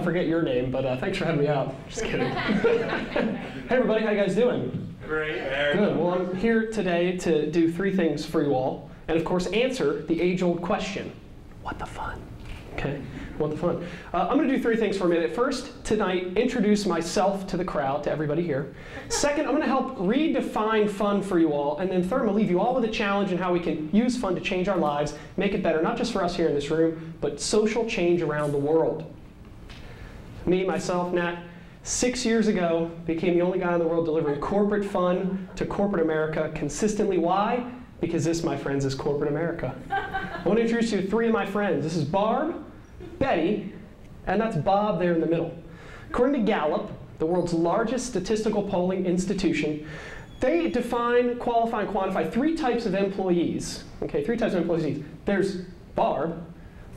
forget your name, but thanks for having me out. Just kidding. Hey everybody, how you guys doing? Great. Good. Well, I'm here today to do 3 things for you all, and of course answer the age-old question, what the fun? Okay, what the fun? I'm going to do 3 things for a minute. First, tonight, introduce myself to the crowd, to everybody here. Second, I'm going to help redefine fun for you all. And then third, I'm going to leave you all with a challenge in how we can use fun to change our lives, make it better, not just for us here in this room, but social change around the world. Me, myself, Nat, 6 years ago, became the only guy in the world delivering corporate fun to corporate America consistently. Why? Because this, my friends, is corporate America. I want to introduce you to 3 of my friends. This is Barb, Betty, and that's Bob there in the middle. According to Gallup, the world's largest statistical polling institution, they define, qualify, and quantify 3 types of employees. Okay, 3 types of employees. There's Barb.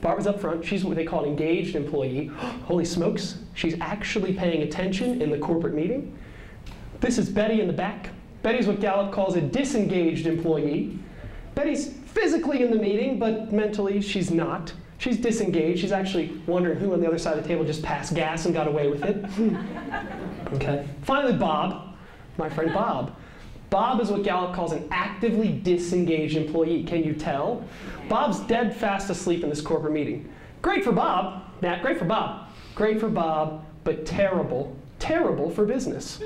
Barb is up front. She's what they call an engaged employee. Holy smokes, she's actually paying attention in the corporate meeting. This is Betty in the back. Betty's what Gallup calls a disengaged employee. Betty's physically in the meeting, but mentally she's not. She's disengaged. She's actually wondering who on the other side of the table just passed gas and got away with it. Okay. Finally, Bob, my friend Bob. Bob is what Gallup calls an actively disengaged employee. Can you tell? Bob's dead fast asleep in this corporate meeting. Great for Bob, Nat, great for Bob. Great for Bob, but terrible, terrible for business.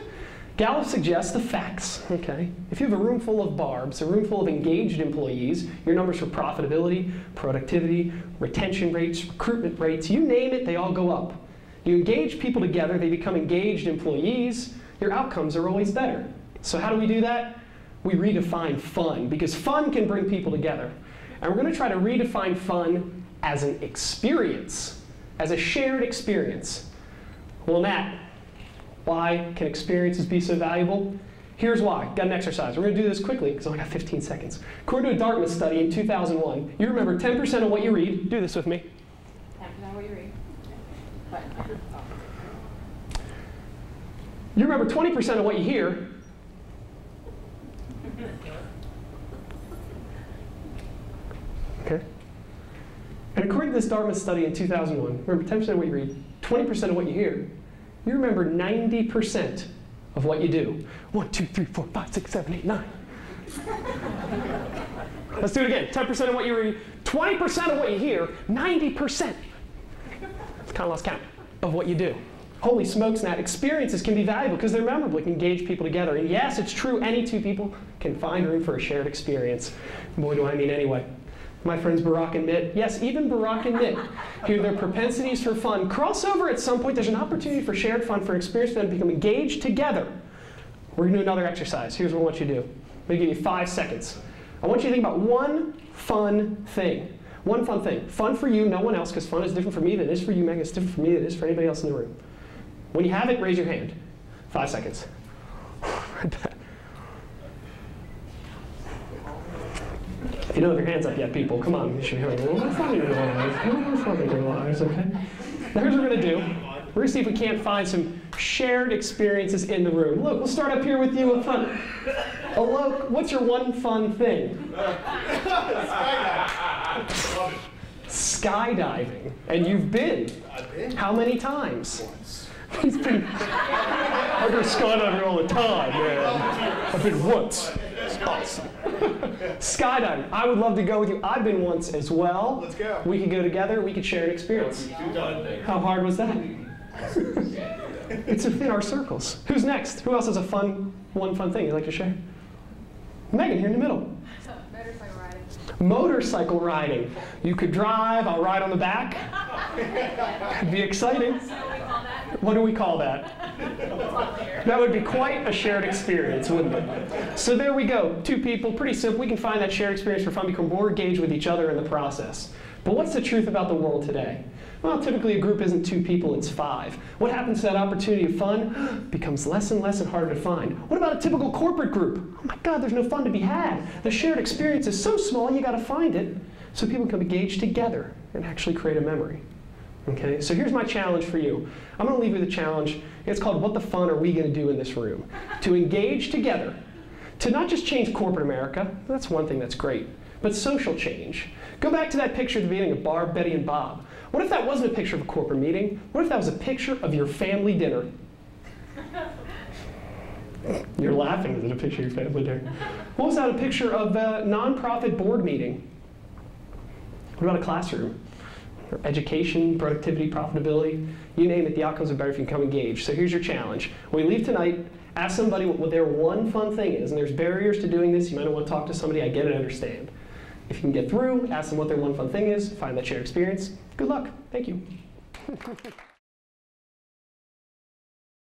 Gallup suggests the facts, okay? If you have a room full of Barbs, a room full of engaged employees, your numbers for profitability, productivity, retention rates, recruitment rates, you name it, they all go up. You engage people together, they become engaged employees, your outcomes are always better. So how do we do that? We redefine fun, because fun can bring people together. And we're going to try to redefine fun as an experience, as a shared experience. Well, Nat, why can experiences be so valuable? Here's why. Got an exercise. We're going to do this quickly because I only got 15 seconds. According to a Dartmouth study in 2001, you remember 10% of what you read. Do this with me. 10% of what you read. You remember 20% of what you hear. Okay. And according to this Dartmouth study in 2001, remember 10% of what you read, 20% of what you hear. You remember 90% of what you do. 1, 2, 3, 4, 5, 6, 7, 8, 9. Let's do it again. 10% of what you read, 20% of what you hear, 90%. It's kind of lost count of what you do. Holy smokes, Nat, experiences can be valuable because they're memorable. It can engage people together. And yes, it's true, any 2 people can find room for a shared experience. Boy, do I mean anyway. My friends Barack and Mitt, yes, even Barack and Mitt, hear their propensities for fun cross over at some point. There's an opportunity for shared fun, for an experience for them to become engaged together. We're going to do another exercise. Here's what I want you to do. I'm going to give you 5 seconds. I want you to think about one fun thing. One fun thing. Fun for you, no one else, because fun is different for me than it is for you, Megan. It's different for me than it is for anybody else in the room. When you have it, raise your hand. 5 seconds. If you don't have your hands up yet, people, come on. You should be having a little more fun in your lives. A little more fun in your lives, okay? Now here's what we're going to do. We're going to see if we can't find some shared experiences in the room. Look, we'll start up here with you up front. Alok, what's your one fun thing? Skydiving. And you've been? I've been. How many times? Once. He's been. I go skydiving all the time, man. I've been once. It's awesome. Skydiving. I would love to go with you. I've been once as well. Let's go. We could go together. We could share an experience. How hard was that? It's within our circles. Who's next? Who else has a one fun thing you'd like to share? Megan, here in the middle. Motorcycle riding. Motorcycle riding. You could drive. I'll ride on the back. It'd be exciting. What do we call that? That would be quite a shared experience, wouldn't it? So there we go. 2 people, pretty simple. We can find that shared experience for fun, become more engaged with each other in the process. But what's the truth about the world today? Well, typically a group isn't 2 people, it's 5. What happens to that opportunity of fun? Becomes less and less and harder to find. What about a typical corporate group? Oh my God, there's no fun to be had. The shared experience is so small, you got to find it so people can engage together and actually create a memory. Okay, so here's my challenge for you. I'm going to leave you with a challenge. It's called, what the fun are we going to do in this room? To engage together, to not just change corporate America, that's one thing that's great, but social change. Go back to that picture at the beginning of Barb, Betty, and Bob. What if that wasn't a picture of a corporate meeting? What if that was a picture of your family dinner? You're laughing. Is it a picture of your family dinner? What was that, a picture of a nonprofit board meeting? What about a classroom? Or education, productivity, profitability? You name it, the outcomes are better if you can come engage. So here's your challenge. When we leave tonight, ask somebody what their one fun thing is. And there's barriers to doing this. You might not want to talk to somebody. I get it, I understand. If you can get through, ask them what their one fun thing is, find that shared experience. Good luck. Thank you.